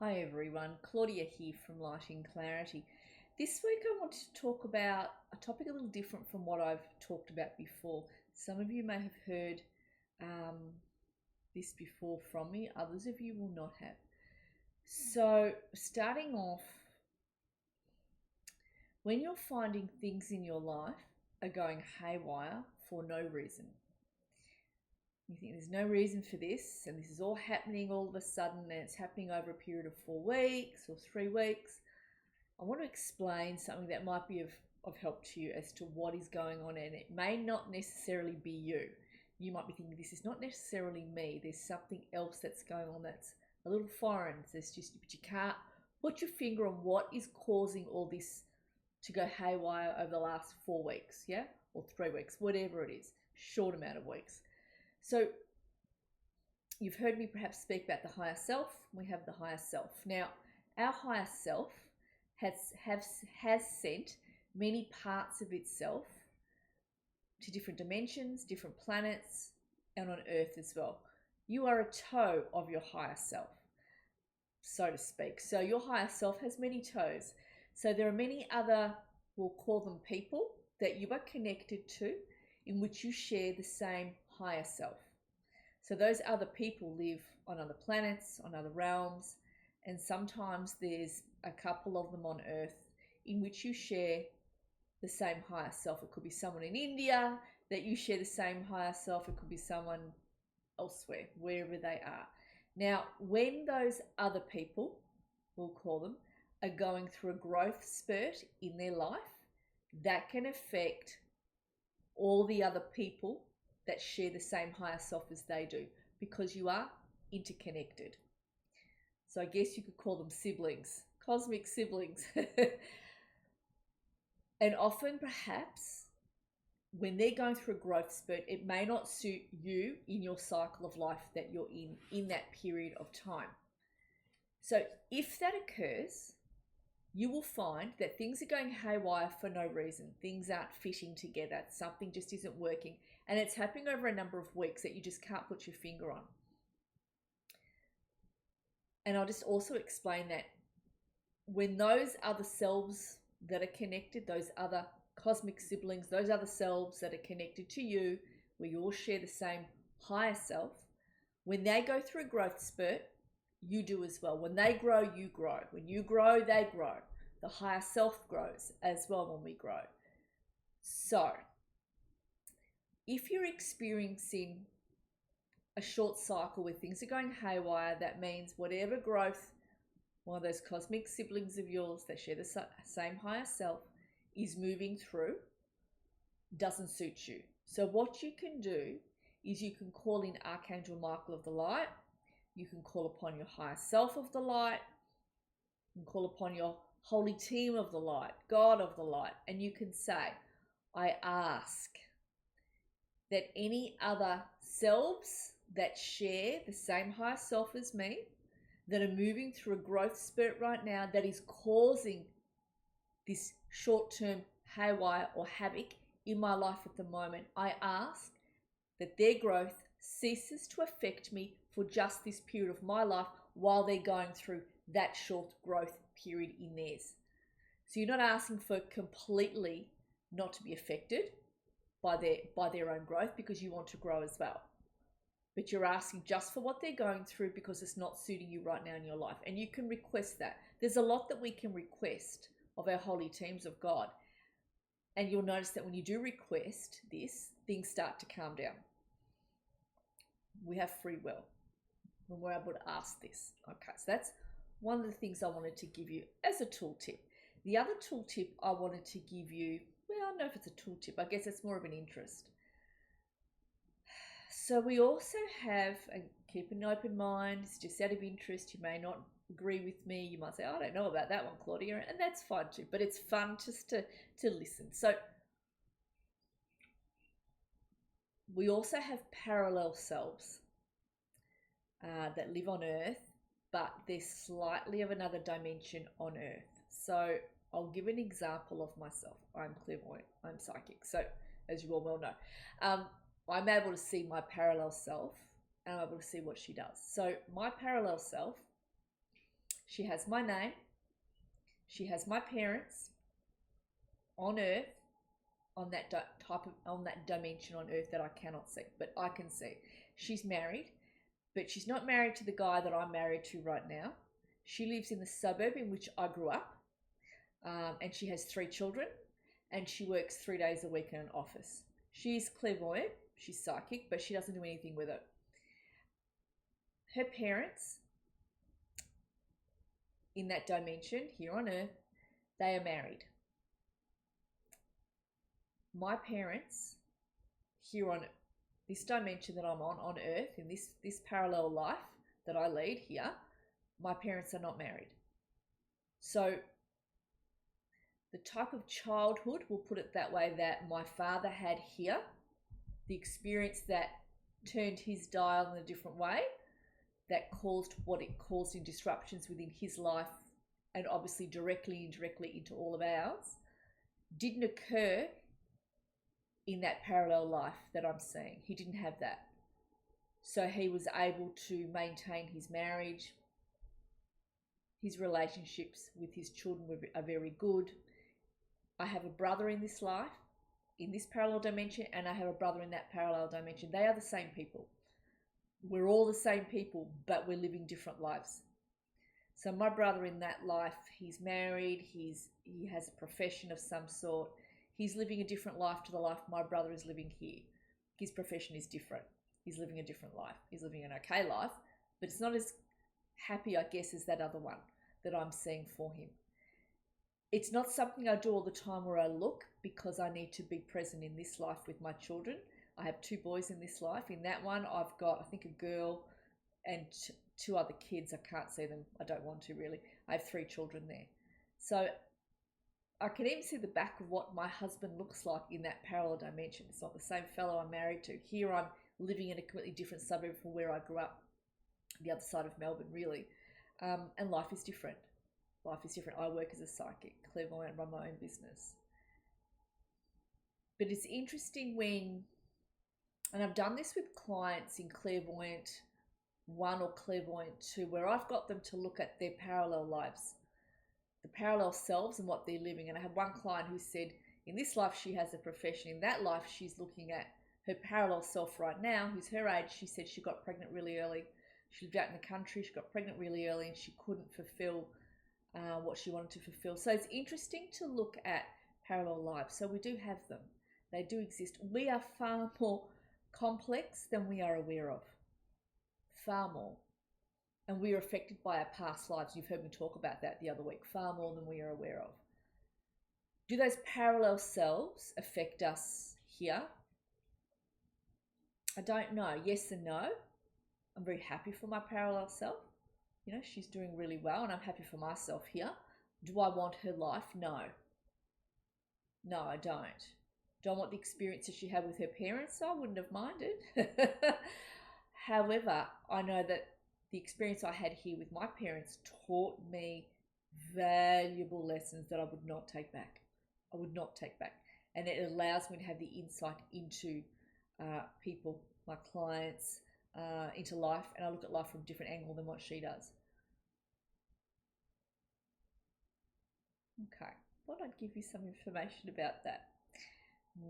Hi everyone, Claudia here from Lighting Clarity. This week I want to talk about a topic a little different from what I've talked about before. Some of you may have heard this before from me, others of you will not have. So starting off, when you're finding things in your life are going haywire for no reason, you think there's no reason for this, and this is all happening all of a sudden, and it's happening over a period of 4 weeks or 3 weeks. I want to explain something that might be of help to you as to what is going on, and it may not necessarily be you. You might be thinking, this is not necessarily me. There's something else that's going on that's a little foreign. But you can't put your finger on what is causing all this to go haywire over the last 4 weeks, yeah? Or 3 weeks, whatever it is, short amount of weeks. So you've heard me perhaps speak about the higher self. We have the higher self. Now, our higher self has sent many parts of itself to different dimensions, different planets, and on Earth as well. You are a toe of your higher self, so to speak. So your higher self has many toes. So there are many other, we'll call them people, that you are connected to, in which you share the same higher self. So those other people live on other planets, on other realms, and sometimes there's a couple of them on Earth in which you share the same higher self. It could be someone in India that you share the same higher self. It could be someone elsewhere, wherever they are. Now, when those other people, we'll call them, are going through a growth spurt in their life, that can affect all the other people that share the same higher self as they do, because you are interconnected. So I guess you could call them siblings, cosmic siblings. And often perhaps when they're going through a growth spurt, it may not suit you in your cycle of life that you're in that period of time. So if that occurs, you will find that things are going haywire for no reason. Things aren't fitting together. Something just isn't working. And it's happening over a number of weeks that you just can't put your finger on. And I'll just also explain that when those other selves that are connected, those other cosmic siblings, those other selves that are connected to you, where you all share the same higher self, when they go through a growth spurt, you do as well. When they grow, you grow. When you grow, they grow. The higher self grows as well when we grow. So, if you're experiencing a short cycle where things are going haywire, that means whatever growth one of those cosmic siblings of yours that share the same higher self is moving through doesn't suit you. So what you can do is you can call in Archangel Michael of the Light. You can call upon your higher self of the light. You can call upon your holy team of the light, God of the light, and you can say, I ask that any other selves that share the same higher self as me, that are moving through a growth spurt right now that is causing this short-term haywire or havoc in my life at the moment, I ask that their growth ceases to affect me for just this period of my life while they're going through that short growth period in theirs. So you're not asking for completely not to be affected by their own growth, because you want to grow as well. But you're asking just for what they're going through because it's not suiting you right now in your life. And you can request that. There's a lot that we can request of our holy teams of God. And you'll notice that when you do request this, things start to calm down. We have free will when we're able to ask this. Okay, so that's one of the things I wanted to give you as a tooltip. The other tooltip I wanted to give you, well, I don't know if it's a tooltip. I guess it's more of an interest. So we also have, and keep an open mind, it's just out of interest. You may not agree with me. You might say, I don't know about that one, Claudia, and that's fine too. But it's fun just to listen. So we also have parallel selves that live on Earth, but they're slightly of another dimension on Earth. So I'll give an example of myself. I'm clairvoyant. I'm psychic. So as you all well know, I'm able to see my parallel self, and I'm able to see what she does. So my parallel self, She has my name. She has my parents on earth, on that on that dimension on earth that I cannot see, but I can see. She's married, but she's not married to the guy that I'm married to right now. She lives in the suburb in which I grew up, and she has 3 children, and she works 3 days a week in an office. She's clairvoyant, she's psychic, but she doesn't do anything with it. Her parents, in that dimension, here on earth, they are married. My parents, here on this dimension that I'm on earth, in this parallel life that I lead here, my parents are not married. So the type of childhood, we'll put it that way, that my father had here, the experience that turned his dial in a different way, that caused what it caused in disruptions within his life, and obviously directly, indirectly into all of ours, didn't occur in that parallel life that I'm seeing. He didn't have that. So he was able to maintain his marriage. His relationships with his children are very good. I have a brother in this life, in this parallel dimension, and I have a brother in that parallel dimension. They are the same people. We're all the same people, but we're living different lives. So my brother in that life, he's married, he has a profession of some sort. He's living a different life to the life my brother is living here. His profession is different. He's living a different life. He's living an okay life, but it's not as happy, I guess, as that other one that I'm seeing for him. It's not something I do all the time where I look, because I need to be present in this life with my children. I have 2 boys in this life. In that one, I've got, I think, a girl and 2 other kids. I can't see them. I don't want to really. I have 3 children there. So I can even see the back of what my husband looks like in that parallel dimension. It's not the same fellow I'm married to. Here I'm living in a completely different suburb from where I grew up, the other side of Melbourne, really. And life is different. Life is different. I work as a psychic, clairvoyant, run my own business. But it's interesting when, and I've done this with clients in Clairvoyant 1 or Clairvoyant 2, where I've got them to look at their parallel lives, the parallel selves and what they're living. And I had one client who said, in this life she has a profession. In that life she's looking at her parallel self right now, who's her age. She said she got pregnant really early. She lived out in the country. She got pregnant really early, and she couldn't fulfill what she wanted to fulfill. So it's interesting to look at parallel lives. So we do have them. They do exist. We are far more complex than we are aware of. Far more. And we are affected by our past lives. You've heard me talk about that the other week. Far more than we are aware of. Do those parallel selves affect us here? I don't know. Yes and no. I'm very happy for my parallel self. You know, she's doing really well, and I'm happy for myself here. Do I want her life? No. No, I don't. Do I want the experiences she had with her parents? I wouldn't have minded. However, I know that the experience I had here with my parents taught me valuable lessons that I would not take back. I would not take back. And it allows me to have the insight into people, my clients, into life, and I look at life from a different angle than what she does. Okay, thought I'd give you some information about that.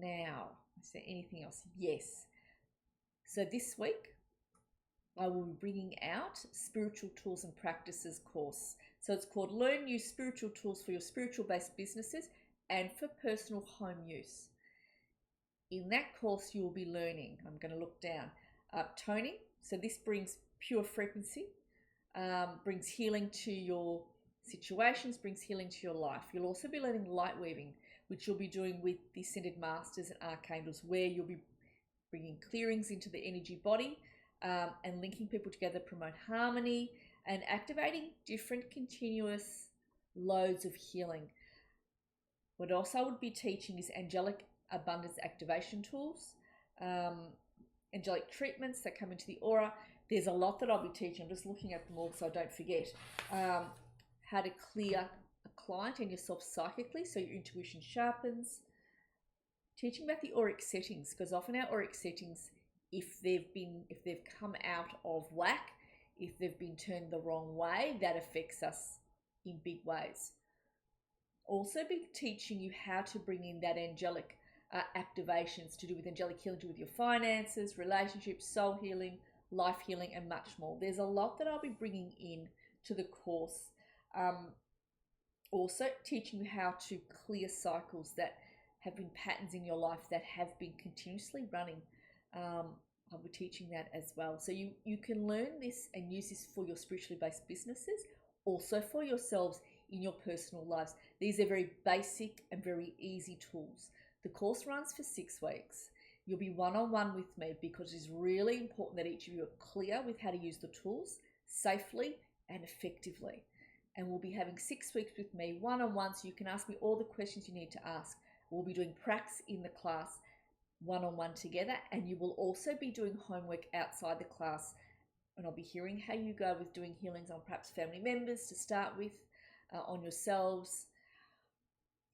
Now, is there anything else? Yes. So this week, I will be bringing out Spiritual Tools and Practices course. So it's called Learn New Spiritual Tools for Your Spiritual-Based Businesses and for Personal Home Use. In that course, you will be learning, I'm going to look down, toning. So this brings pure frequency, brings healing to your situations, brings healing to your life. You'll also be learning light weaving, which you'll be doing with the Ascended Masters and Archangels, where you'll be bringing clearings into the energy body and linking people together, promote harmony and activating different continuous loads of healing. What else I would be teaching is angelic abundance activation tools, angelic treatments that come into the aura. There's a lot that I'll be teaching. I'm just looking at them all so I don't forget. How to clear a client and yourself psychically so your intuition sharpens. Teaching about the auric settings, because often our auric settings, if they've come out of whack, if they've been turned the wrong way, that affects us in big ways. Also be teaching you how to bring in that angelic activations to do with angelic healing, to do with your finances, relationships, soul healing, life healing, and much more. There's a lot that I'll be bringing in to the course. Also teaching you how to clear cycles that have been patterns in your life that have been continuously running. I'll be teaching that as well. So you can learn this and use this for your spiritually based businesses, also for yourselves in your personal lives. These are very basic and very easy tools. The course runs for 6 weeks. You'll be one-on-one with me because it's really important that each of you are clear with how to use the tools safely and effectively. And we'll be having 6 weeks with me one-on-one, so you can ask me all the questions you need to ask. We'll be doing pracs in the class one-on-one together, and you will also be doing homework outside the class, and I'll be hearing how you go with doing healings on perhaps family members to start with, on yourselves.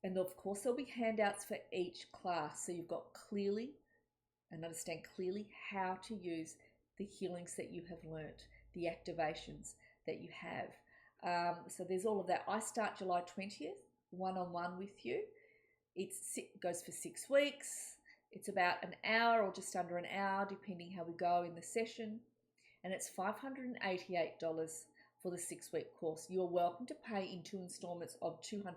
And of course there'll be handouts for each class, so you've got clearly and understand clearly how to use the healings that you have learnt, the activations that you have. So there's all of that. I start July 20th, one-on-one with you. It goes for 6 weeks. It's about an hour or just under an hour, depending how we go in the session. And it's $588 for the 6-week course. You're welcome to pay in 2 installments of $294.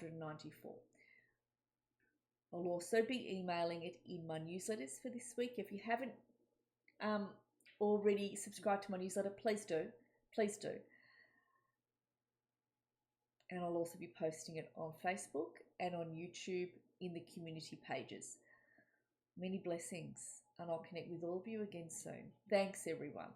I'll also be emailing it in my newsletters for this week. If you haven't already subscribed to my newsletter, please do. Please do. And I'll also be posting it on Facebook and on YouTube in the community pages. Many blessings, and I'll connect with all of you again soon. Thanks, everyone.